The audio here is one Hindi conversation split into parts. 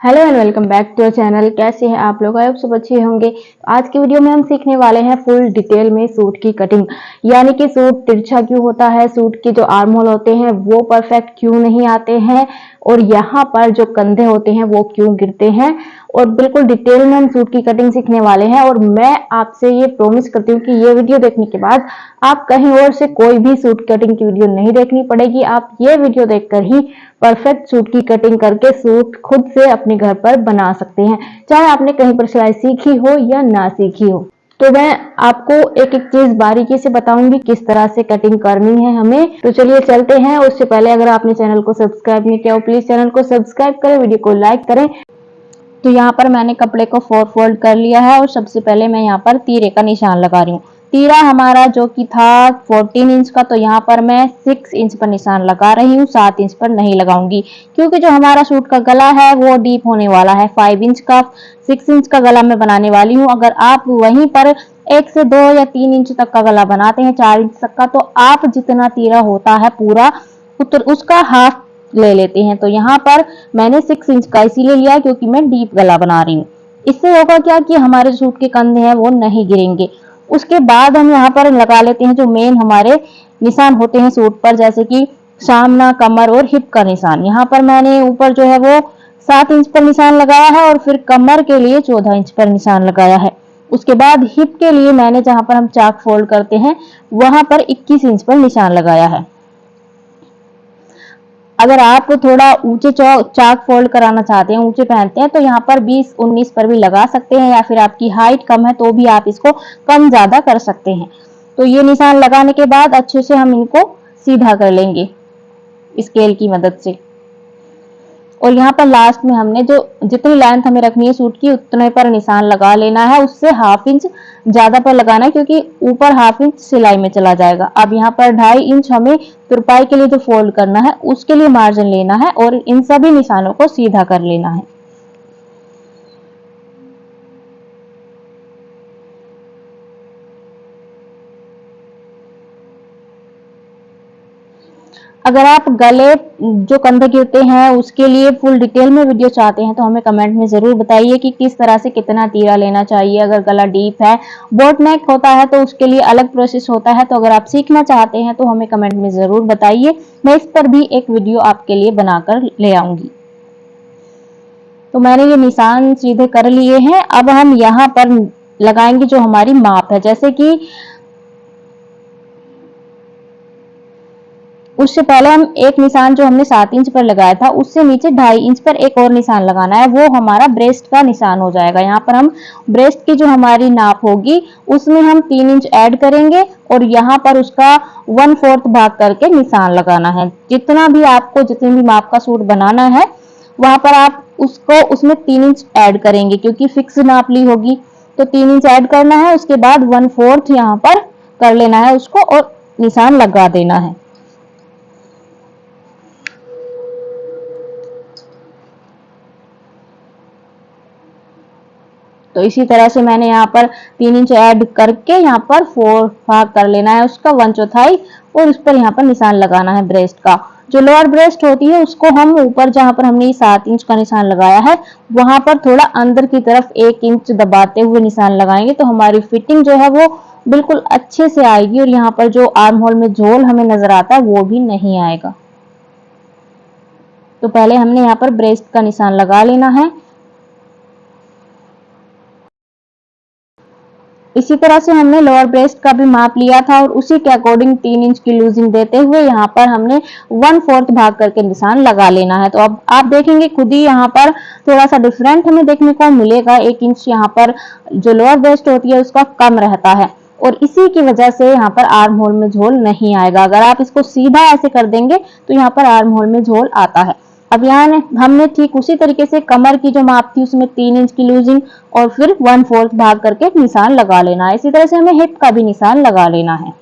Hello and welcome back to our channel. कैसे हैं आप लोग? आप सब अच्छे होंगे। आज की वीडियो में हम सीखने वाले हैं फुल डिटेल में सूट की कटिंग, यानी कि सूट तिरछा क्यों होता है, सूट के जो आर्म होल होते हैं वो परफेक्ट क्यों नहीं आते हैं, और यहाँ पर जो कंधे होते हैं वो क्यों गिरते हैं, और बिल्कुल डिटेल में हम सूट की कटिंग सीखने वाले हैं। और मैं आपसे ये प्रॉमिस करती हूँ कि ये वीडियो देखने के बाद आप कहीं और से कोई भी सूट कटिंग की वीडियो नहीं देखनी पड़ेगी। आप ये वीडियो देखकर ही परफेक्ट सूट की कटिंग करके सूट खुद से अपने घर पर बना सकते हैं, चाहे आपने कहीं पर सिलाई सीखी हो या ना सीखी हो। तो मैं आपको एक एक चीज बारीकी से बताऊंगी किस तरह से कटिंग करनी है हमें। तो चलिए चलते हैं। उससे पहले अगर आपने चैनल को सब्सक्राइब नहीं किया हो प्लीज चैनल को सब्सक्राइब करें, वीडियो को लाइक करें। तो यहाँ पर मैंने कपड़े को 4 फोल्ड कर लिया है और सबसे पहले मैं यहाँ पर तीरे का निशान लगा रही हूँ। तीरा हमारा जो कि था 14 इंच का, तो यहाँ पर मैं 6 इंच पर निशान लगा रही हूँ, 7 इंच पर नहीं लगाऊंगी, क्योंकि जो हमारा सूट का गला है वो डीप होने वाला है। 5 इंच का 6 इंच का गला मैं बनाने वाली हूँ। अगर आप वहीं पर 1 से 2 या 3 इंच तक का गला बनाते हैं, 4 इंच तक का, तो आप जितना तीरा होता है पूरा उसका हाफ ले लेते हैं। तो यहाँ पर मैंने 6 इंच का इसीलिए लिया क्योंकि मैं डीप गला बना रही हूँ। इससे होगा क्या कि हमारे सूट के कंधे हैं वो नहीं गिरेंगे। उसके बाद हम यहाँ पर लगा लेते हैं जो मेन हमारे निशान होते हैं सूट पर, जैसे कि सामना, कमर और हिप का निशान। यहाँ पर मैंने ऊपर जो है वो 7 इंच पर निशान लगाया है और फिर कमर के लिए 14 इंच पर निशान लगाया है। उसके बाद हिप के लिए मैंने जहां पर हम चाक फोल्ड करते हैं वहां पर 21 इंच पर निशान लगाया है। अगर आप थोड़ा ऊंचे चाक फोल्ड कराना चाहते हैं, ऊंचे पहनते हैं, तो यहाँ पर 20-19 पर भी लगा सकते हैं, या फिर आपकी हाइट कम है तो भी आप इसको कम ज्यादा कर सकते हैं। तो ये निशान लगाने के बाद अच्छे से हम इनको सीधा कर लेंगे स्केल की मदद से। और यहाँ पर लास्ट में हमने जो जितनी लेंथ हमें रखनी है सूट की उतने पर निशान लगा लेना है, उससे हाफ इंच ज्यादा पर लगाना है क्योंकि ऊपर हाफ इंच सिलाई में चला जाएगा। अब यहाँ पर 2.5 इंच हमें तुरपाई के लिए जो फोल्ड करना है उसके लिए मार्जिन लेना है और इन सभी निशानों को सीधा कर लेना है। अगर आप गले जो कंधे गिरते हैं उसके लिए फुल डिटेल में वीडियो चाहते हैं तो हमें कमेंट में जरूर बताइए कि किस तरह से कितना तीरा लेना चाहिए। अगर गला डीप है, बोट नेक होता है तो उसके लिए अलग प्रोसेस होता है। तो अगर आप सीखना चाहते हैं तो हमें कमेंट में जरूर बताइए, मैं इस पर भी एक वीडियो आपके लिए बनाकर ले आऊंगी। तो मैंने ये निशान सीधे कर लिए हैं। अब हम यहाँ पर लगाएंगे जो हमारी माप है, जैसे कि उससे पहले हम एक निशान जो हमने 7 इंच पर लगाया था उससे नीचे 2.5 इंच पर एक और निशान लगाना है, वो हमारा ब्रेस्ट का निशान हो जाएगा। यहाँ पर हम ब्रेस्ट की जो हमारी नाप होगी उसमें हम 3 इंच ऐड करेंगे और यहाँ पर उसका 1/4 भाग करके निशान लगाना है। जितना भी आपको जितनी भी माप का सूट बनाना है वहां पर आप उसको उसमें 3 इंच ऐड करेंगे, क्योंकि फिक्स नाप ली होगी तो 3 इंच ऐड करना है। उसके बाद 1/4 यहाँ पर कर लेना है उसको और निशान लगा देना है। तो इसी तरह से मैंने यहाँ पर 3 इंच ऐड करके यहाँ पर 4 भाग कर लेना है उसका 1/4 और उस पर यहाँ पर निशान लगाना है ब्रेस्ट का। जो लोअर ब्रेस्ट होती है उसको हम ऊपर जहां पर हमने 7 इंच का निशान लगाया है वहां पर थोड़ा अंदर की तरफ 1 इंच दबाते हुए निशान लगाएंगे तो हमारी फिटिंग जो है वो बिल्कुल अच्छे से आएगी और यहाँ पर जो आर्म होल में झोल हमें नजर आता है वो भी नहीं आएगा। तो पहले हमने यहाँ पर ब्रेस्ट का निशान लगा लेना है। इसी तरह से हमने लोअर ब्रेस्ट का भी माप लिया था और उसी के अकॉर्डिंग 3 इंच की लूजिंग देते हुए यहाँ पर हमने 1/4 भाग करके निशान लगा लेना है। तो अब आप देखेंगे खुद ही यहाँ पर थोड़ा सा डिफरेंट हमें देखने को मिलेगा। 1 इंच यहाँ पर जो लोअर ब्रेस्ट होती है उसका कम रहता है और इसी की वजह से यहाँ पर आर्म होल में झोल नहीं आएगा। अगर आप इसको सीधा ऐसे कर देंगे तो यहाँ पर आर्म होल में झोल आता है। अब यहाँ हमने ठीक उसी तरीके से कमर की जो माप थी उसमें 3 इंच की लूजिंग और फिर 1/4 भाग करके निशान लगा लेना है। इसी तरह से हमें हिप का भी निशान लगा लेना है।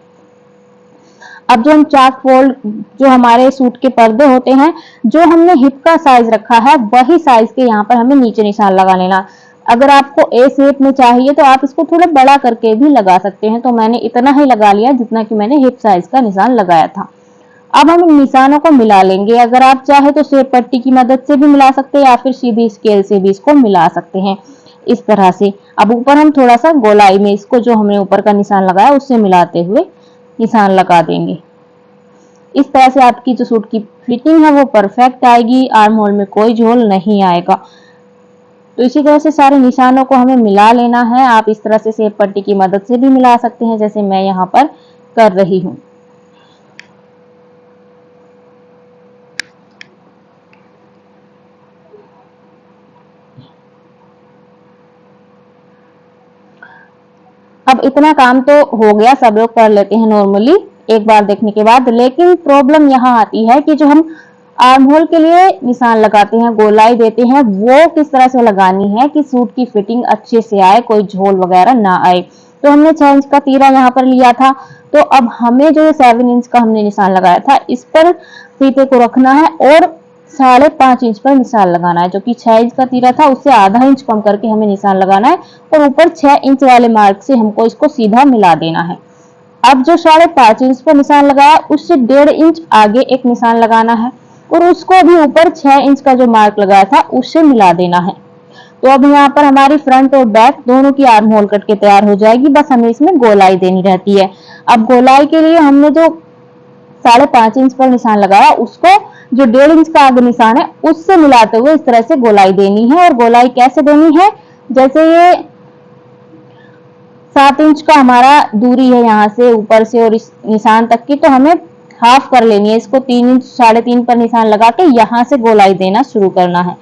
अब जो हम चाक फोल्ड जो हमारे सूट के पर्दे होते हैं, जो हमने हिप का साइज रखा है वही साइज के यहाँ पर हमें नीचे निशान लगा लेना। अगर आपको ए शेप में चाहिए तो आप इसको थोड़ा बड़ा करके भी लगा सकते हैं। तो मैंने इतना ही लगा लिया जितना कि मैंने हिप साइज का निशान लगाया था। अब हम इन निशानों को मिला लेंगे। अगर आप चाहे तो शेप पट्टी की मदद से भी मिला सकते हैं या फिर सीधी स्केल से भी इसको मिला सकते हैं इस तरह से। अब ऊपर हम थोड़ा सा गोलाई में इसको जो हमने ऊपर का निशान लगाया उससे मिलाते हुए निशान लगा देंगे। इस तरह से आपकी जो सूट की फिटिंग है वो परफेक्ट आएगी, आर्म होल में कोई झोल नहीं आएगा। तो इसी तरह से सारे निशानों को हमें मिला लेना है। आप इस तरह से शेप पट्टी की मदद से भी मिला सकते हैं जैसे मैं यहाँ पर कर रही हूँ। अब इतना काम तो हो गया, सब लोग कर लेते हैं नॉर्मली एक बार देखने के बाद, लेकिन प्रॉब्लम यहाँ आती है कि जो हम आर्म होल के लिए निशान लगाते हैं, गोलाई देते हैं, वो किस तरह से लगानी है कि सूट की फिटिंग अच्छे से आए, कोई झोल वगैरह ना आए। तो हमने 6 इंच का तीरा यहाँ पर लिया था, तो अब हमें जो 7 इंच का हमने निशान लगाया था इस पर फीते को रखना है और 5.5 इंच पर निशान लगाना है। जो कि 6 इंच का तीरा था उससे आधा इंच कम करके हमें निशान लगाना है और ऊपर 6 इंच वाले मार्क से हमको इसको सीधा मिला देना है। अब जो 5.5 इंच पर निशान लगाया उससे 1.5 इंच आगे एक निशान लगाना है और उसको भी ऊपर 6 इंच का जो मार्क लगाया था उससे मिला देना है। तो अब यहाँ पर हमारी फ्रंट और बैक दोनों की आर्म होल कट के तैयार हो जाएगी, बस हमें इसमें गोलाई देनी रहती है। अब गोलाई के लिए हमने जो 5.5 इंच पर निशान लगाया उसको जो 1.5 इंच का आगे निशान है उससे मिलाते हुए इस तरह से गोलाई देनी है। और गोलाई कैसे देनी है, जैसे ये 7 इंच का हमारा दूरी है यहाँ से ऊपर से और इस निशान तक की, तो हमें हाफ कर लेनी है इसको। 3 इंच 3.5 पर निशान लगा के यहाँ से गोलाई देना शुरू करना है।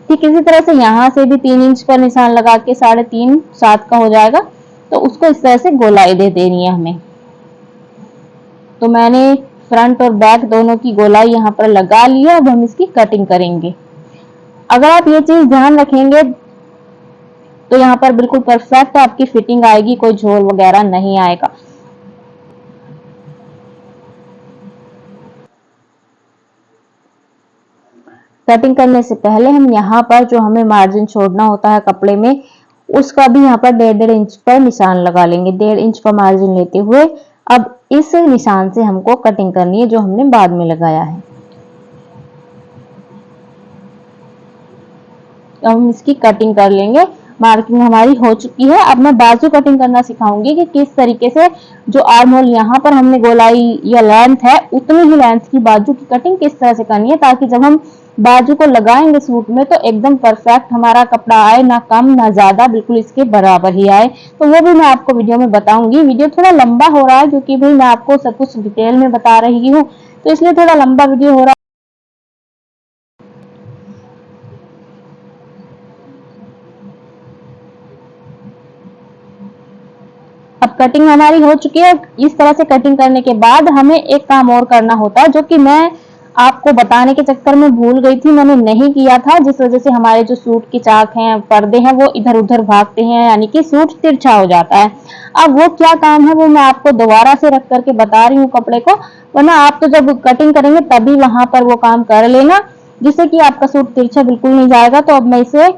ठीक इसी तरह से यहाँ से भी 3 इंच पर निशान लगा के 3.5 7 का हो जाएगा, तो उसको इस तरह से गोलाई दे देनी है हमें। तो मैंने फ्रंट और बैक दोनों की गोलाई यहाँ पर लगा ली है। अब हम इसकी कटिंग करेंगे। अगर आप ये चीज ध्यान रखेंगे तो यहाँ पर बिल्कुल परफेक्ट आपकी फिटिंग आएगी, कोई झोल वगैरह नहीं आएगा। कटिंग करने से पहले हम यहाँ पर जो हमें मार्जिन छोड़ना होता है कपड़े में उसका भी यहाँ पर 1.5 इंच पर निशान लगा लेंगे। 1.5 इंच का मार्जिन लेते हुए अब इस निशान से हमको कटिंग करनी है जो हमने बाद में लगाया है। अब हम इसकी कटिंग कर लेंगे। मार्किंग हमारी हो चुकी है। अब मैं बाजू कटिंग करना सिखाऊंगी कि किस तरीके से जो आर्म होल यहाँ पर हमने गोलाई या लेंथ है उतनी ही लेंथ की बाजू की कटिंग किस तरह से करनी है, ताकि जब हम बाजू को लगाएंगे सूट में तो एकदम परफेक्ट हमारा कपड़ा आए, ना कम ना ज्यादा, बिल्कुल इसके बराबर ही आए। तो वो भी मैं आपको वीडियो में बताऊंगी। वीडियो थोड़ा लंबा हो रहा है क्योंकि भाई मैं आपको सब कुछ डिटेल में बता रही हूँ, तो इसलिए थोड़ा लंबा वीडियो हो रहा है। अब कटिंग हमारी हो चुकी है। इस तरह से कटिंग करने के बाद हमें एक काम और करना होता है जो कि मैं आपको बताने के चक्कर में भूल गई थी, मैंने नहीं किया था, जिस वजह से हमारे जो सूट की चाक हैं, पर्दे हैं, वो इधर उधर भागते हैं, यानी कि सूट तिरछा हो जाता है। अब वो क्या काम है वो मैं आपको दोबारा से रख करके बता रही हूँ कपड़े को, वरना आप तो जब कटिंग करेंगे तभी वहां पर वो काम कर लेना, जिससे कि आपका सूट तिरछा बिल्कुल नहीं जाएगा। तो अब मैं इसे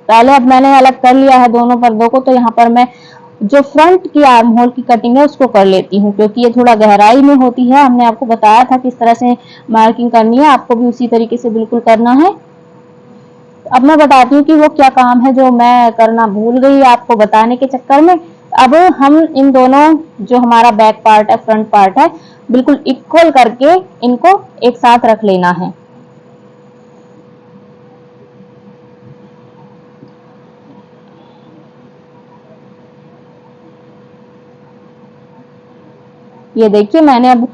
पहले अब मैंने अलग कर लिया है दोनों पर्दों को, तो यहाँ पर मैं जो फ्रंट की आर्म होल की कटिंग है उसको कर लेती हूँ, क्योंकि ये थोड़ा गहराई में होती है। हमने आपको बताया था किस तरह से मार्किंग करनी है, आपको भी उसी तरीके से बिल्कुल करना है। अब मैं बताती हूँ कि वो क्या काम है जो मैं करना भूल गई आपको बताने के चक्कर में। अब हम इन दोनों जो हमारा बैक पार्ट है, फ्रंट पार्ट है, बिल्कुल इक्वल करके इनको एक साथ रख लेना है। ये देखिए मैंने अब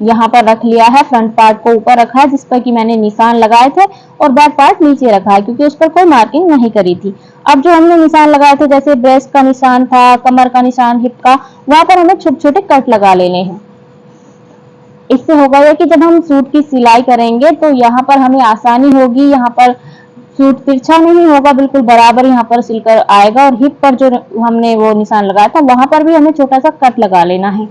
यहाँ पर रख लिया है, फ्रंट पार्ट को ऊपर रखा है जिस पर कि मैंने निशान लगाए थे, और बैक पार्ट नीचे रखा है क्योंकि उस पर कोई मार्किंग नहीं करी थी। अब जो हमने निशान लगाए थे जैसे ब्रेस्ट का निशान था, कमर का निशान, हिप का, वहां पर हमें छोटे छोटे कट लगा लेने हैं। इससे होगा ये कि जब हम सूट की सिलाई करेंगे तो यहाँ पर हमें आसानी होगी, यहाँ पर सूट तिरछा नहीं होगा, बिल्कुल बराबर यहाँ पर सिलकर आएगा। और हिप पर जो हमने वो निशान लगाया था वहां पर भी हमें छोटा सा कट लगा लेना है,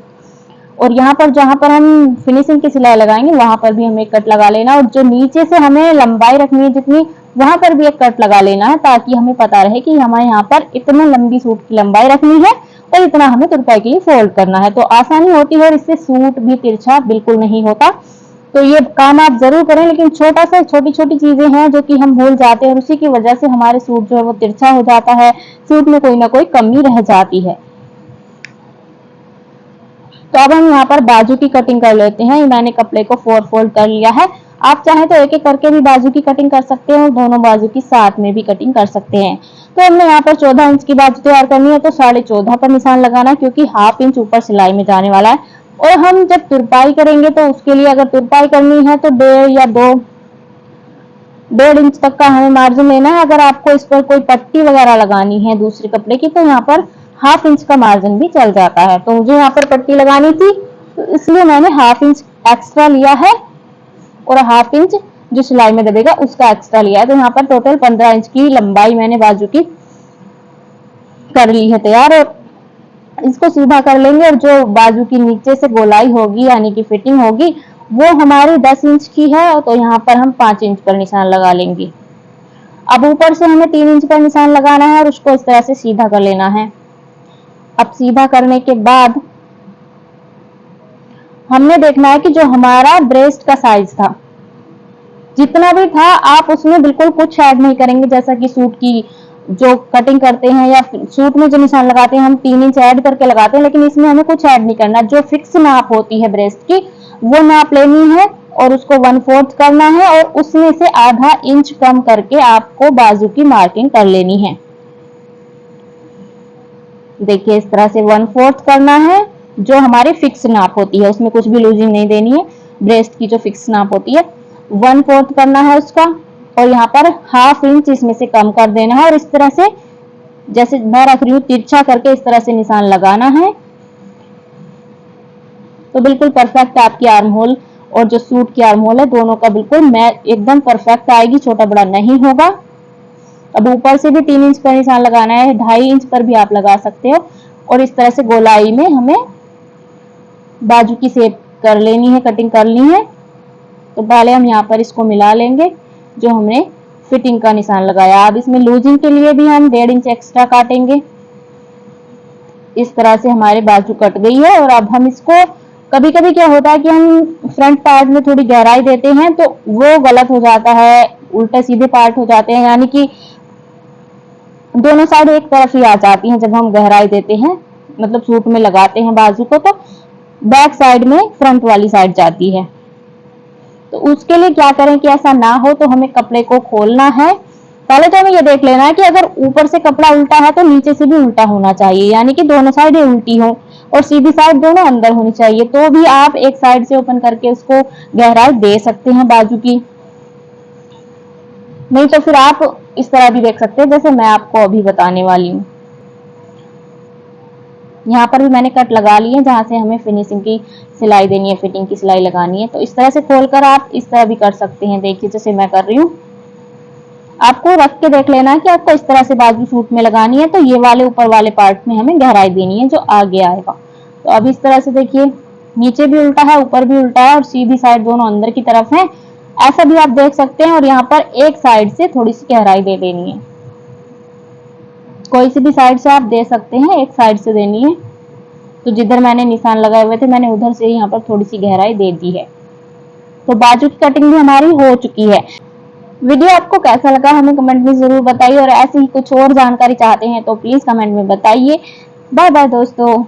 और यहाँ पर जहां पर हम फिनिशिंग की सिलाई लगाएंगे वहां पर भी हमें कट लगा लेना। और जो नीचे से हमें लंबाई रखनी है जितनी, वहां पर भी एक कट लगा लेना है, ताकि हमें पता रहे कि हमें यहाँ पर इतना लंबी सूट की लंबाई रखनी है और इतना हमें तुरपाई के लिए फोल्ड करना है। तो आसानी होती है और इससे सूट भी तिरछा बिल्कुल नहीं होता। तो ये काम आप जरूर करें, लेकिन छोटी छोटी चीजें हैं जो कि हम भूल जाते हैं और उसी की वजह से हमारे सूट जो है वो तिरछा हो जाता है, सूट में कोई ना कोई कमी रह जाती है। तो अब हम यहाँ पर बाजू की कटिंग कर लेते हैं। मैंने कपड़े को 4 फोल्ड कर लिया है। आप चाहें तो एक एक करके भी बाजू की कटिंग कर सकते हैं और दोनों बाजू की साथ में भी कटिंग कर सकते हैं। तो हमने यहाँ पर 14 इंच की बाजू तैयार करनी है, तो 14.5 पर निशान लगाना है, क्योंकि हाफ इंच ऊपर सिलाई में जाने वाला है। और हम जब तुरपाई करेंगे तो उसके लिए अगर तुरपाई करनी है तो 1.5 इंच तक का हमें मार्जिन लेना है। अगर आपको इस पर कोई पट्टी वगैरह लगानी है दूसरे कपड़े की, तो यहाँ पर हाफ इंच का मार्जिन भी चल जाता है। तो मुझे यहाँ पर पट्टी लगानी थी, तो इसलिए मैंने हाफ इंच एक्स्ट्रा लिया है और हाफ इंच जो सिलाई में दबेगा उसका एक्स्ट्रा लिया है। तो यहाँ पर टोटल 15 इंच की लंबाई मैंने बाजू की कर ली है तैयार। और इसको सीधा कर लेंगे और जो बाजू की नीचे से गोलाई होगी यानी कि फिटिंग होगी वो हमारी 10 इंच की है, तो यहाँ पर हम 5 इंच पर निशान लगा लेंगे। अब ऊपर से हमें 3 इंच पर निशान लगाना है और उसको इस तरह से सीधा कर लेना है। अब सीधा करने के बाद हमने देखना है कि जो हमारा ब्रेस्ट का साइज था जितना भी था, आप उसमें बिल्कुल कुछ ऐड नहीं करेंगे। जैसा कि सूट की जो कटिंग करते हैं या सूट में जो निशान लगाते हैं हम 3 इंच ऐड करके लगाते हैं, लेकिन इसमें हमें कुछ ऐड नहीं करना। जो फिक्स नाप होती है ब्रेस्ट की वो नाप लेनी है और उसको 1/4 करना है और उसमें से आधा इंच कम करके आपको बाजू की मार्किंग कर लेनी है। देखिए इस तरह से 1/4 करना है। जो हमारी फिक्स नाप होती है उसमें कुछ भी लूजिंग नहीं देनी है। ब्रेस्ट की जो फिक्स नाप होती है 1/4 करना है उसका, और यहाँ पर हाफ इंच इसमें से कम कर देना है और इस तरह से जैसे मैं रख रही हूँ तिरछा करके इस तरह से निशान लगाना है। तो बिल्कुल परफेक्ट आपकी आर्म होल और जो सूट की आर्म होल है दोनों का बिल्कुल मैच एकदम परफेक्ट आएगी, छोटा बड़ा नहीं होगा। अब ऊपर से भी 3 इंच पर निशान लगाना है, 2.5 इंच पर भी आप लगा सकते हो। और इस तरह से गोलाई में हमें बाजू की शेप कर लेनी है, कटिंग करनी है। तो पहले हम यहाँ पर इसको मिला लेंगे जो हमने फिटिंग का निशान लगाया। अब इसमें लूजिंग के लिए भी हम 1.5 इंच एक्स्ट्रा काटेंगे। इस तरह से हमारे बाजू कट गई है। और अब हम इसको कभी कभी क्या होता है कि हम फ्रंट पार्ट में थोड़ी गहराई देते हैं तो वो गलत हो जाता है, उल्टे सीधे पार्ट हो जाते हैं, यानी कि दोनों साइड एक तरफ ही आ जाती हैं। जब हम गहराई देते हैं मतलब सूट में लगाते हैं बाजू को, तो बैक साइड में फ्रंट वाली साइड जाती है। तो उसके लिए क्या करें कि ऐसा ना हो, तो हमें कपड़े को खोलना है। पहले तो हमें ये देख लेना है कि अगर ऊपर से कपड़ा उल्टा है तो नीचे से भी उल्टा होना चाहिए, यानी कि दोनों साइड उल्टी हो और सीधी साइड दोनों अंदर होनी चाहिए। तो भी आप एक साइड से ओपन करके उसको गहराई दे सकते हैं बाजू की, नहीं तो फिर आप इस तरह भी देख सकते हैं जैसे मैं आपको अभी बताने वाली हूँ। यहाँ पर भी मैंने कट लगा ली है जहां से हमें फिनिशिंग की सिलाई देनी है, फिटिंग की सिलाई लगानी है। तो इस तरह से खोलकर आप इस तरह भी कर सकते हैं। देखिए जैसे मैं कर रही हूँ, आपको रख के देख लेना है कि आपको इस तरह से बाजू सूट में लगानी है। तो ये वाले ऊपर वाले पार्ट में हमें गहराई देनी है जो आगे आएगा। तो अब इस तरह से देखिए नीचे भी उल्टा है ऊपर भी उल्टा है और सीधी साइड दोनों अंदर की तरफ है, ऐसा भी आप देख सकते हैं। और यहाँ पर एक साइड से थोड़ी सी गहराई दे देनी है, कोई सी भी साइड से आप दे सकते हैं, एक साइड से देनी है। तो जिधर मैंने निशान लगाए हुए थे मैंने उधर से यहाँ पर थोड़ी सी गहराई दे दी है। तो बाजू की कटिंग भी हमारी हो चुकी है। वीडियो आपको कैसा लगा हमें कमेंट में जरूर बताइए और ऐसी ही कुछ और जानकारी चाहते हैं तो प्लीज कमेंट में बताइए। बाय बाय दोस्तों।